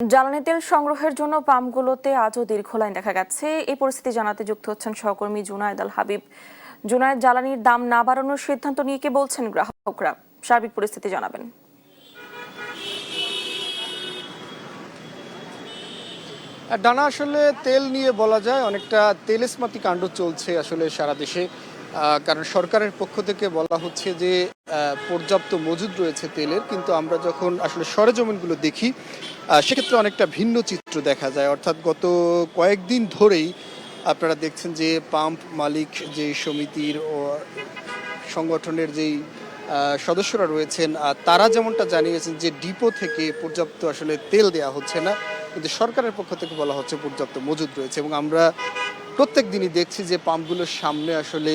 জ্বালানি তেল সংগ্রহের জন্য পাম্পগুলোতে আজও দীর্ঘ লাইন দেখা গেছে। এই পরিস্থিতি জানাতে যুক্ত হচ্ছেন সহকর্মী জুনায়েদ আল হাবিব। জুনায়েদ, জ্বালানির দাম না বাড়ানোর সিদ্ধান্ত নিয়ে কি বলছেন গ্রাহকরা? সার্বিক পরিস্থিতি জানাবেন। ডানা, আসলে তেল নিয়ে বলা যায় অনেকটা তেলেসমাতি কাণ্ড চলছে আসলে সারা দেশে। কারণ সরকারের পক্ষ থেকে বলা হচ্ছে যে পর্যাপ্ত মজুদ রয়েছে তেলের, কিন্তু আমরা যখন আসলে সরেজমিনগুলো দেখি সেক্ষেত্রে অনেকটা ভিন্ন চিত্র দেখা যায়। অর্থাৎ গত কয়েকদিন ধরেই আপনারা দেখছেন যে পাম্প মালিক যে সমিতির ও সংগঠনের যেই সদস্যরা রয়েছেন তারা যেমনটা জানিয়েছেন যে ডিপো থেকে পর্যাপ্ত আসলে তেল দেওয়া হচ্ছে না, কিন্তু সরকারের পক্ষ থেকে বলা হচ্ছে পর্যাপ্ত মজুদ রয়েছে। এবং আমরা প্রত্যেক দিনই দেখছি যে পাম্পগুলোর সামনে আসলে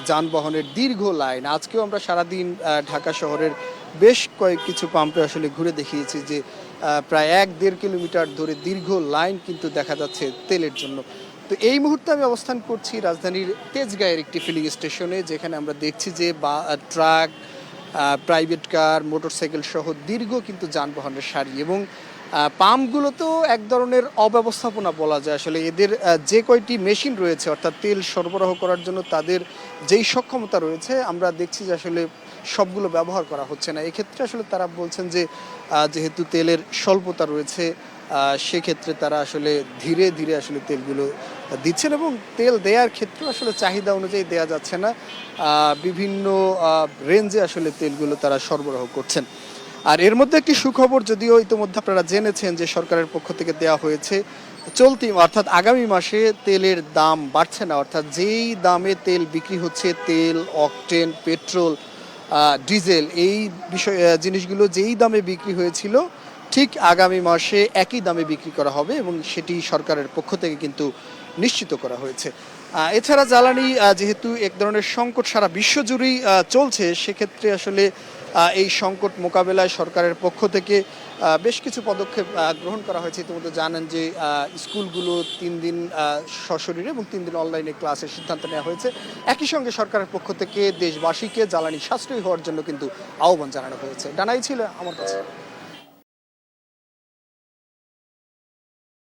যানবাহনের দীর্ঘ লাইন। আজকেও আমরা সারাদিন ঢাকা শহরের বেশ কিছু পাম্পে আসলে ঘুরে দেখিয়েছি যে প্রায় 1-1.5 কিলোমিটার ধরে দীর্ঘ লাইন কিন্তু দেখা যাচ্ছে তেলের জন্য। তো এই মুহূর্তে আমি অবস্থান করছি রাজধানীর তেজগাঁয়ের একটি ফিলিং স্টেশনে, যেখানে আমরা দেখছি যে ট্রাক, প্রাইভেট কার, মোটরসাইকেল সহ দীর্ঘ কিন্তু যানবাহনের সারি। এবং পাম্পগুলো তো এক ধরনের অব্যবস্থাপনা বলা যায়। আসলে এদের যে কয়টি মেশিন রয়েছে, অর্থাৎ তেল সরবরাহ করার জন্য তাদের যেই সক্ষমতা রয়েছে, আমরা দেখছি যে আসলে সবগুলো ব্যবহার করা হচ্ছে না। এক্ষেত্রে আসলে তারা বলছেন যে যেহেতু তেলের স্বল্পতা রয়েছে, সেক্ষেত্রে তারা আসলে ধীরে ধীরে আসলে তেলগুলো দিচ্ছেন এবং তেল দেওয়ার ক্ষেত্রে আসলে চাহিদা অনুযায়ী দেওয়া যাচ্ছে না। বিভিন্ন রেঞ্জে আসলে তেলগুলো তারা সরবরাহ করছেন। আর এর মধ্যে একটি সুখবর, যদিও ইতিমধ্যে আপনারা জেনেছেন যে সরকারের পক্ষ থেকে দেওয়া হয়েছে, চলতি অর্থাৎ আগামী মাসে তেলের দাম বাড়ছে না। অর্থাৎ যেই দামে তেল বিক্রি হচ্ছে, তেল, অকটেন, পেট্রোল, ডিজেল, এই জিনিসগুলো যেই দামে বিক্রি হয়েছিল ঠিক আগামী মাসে একই দামে বিক্রি করা হবে এবং সেটি সরকারের পক্ষ থেকে কিন্তু নিশ্চিত করা হয়েছে। এছাড়া জ্বালানি যেহেতু এক ধরনের সংকট সারা বিশ্বজুড়েই চলছে, সেক্ষেত্রে আসলে এই সংকট মোকাবেলায় সরকারের পক্ষ থেকে বেশ কিছু পদক্ষেপ গ্রহণ করা হয়েছে। ইতিমধ্যে জানেন যে স্কুলগুলো 3 দিন সশরীরে এবং 3 দিন অনলাইনে ক্লাসের সিদ্ধান্ত নেওয়া হয়েছে। একই সঙ্গে সরকারের পক্ষ থেকে দেশবাসীকে জ্বালানি সাশ্রয়ী হওয়ার জন্য কিন্তু আহ্বান জানানো হয়েছে। ডানাই ছিল আমার কাছে।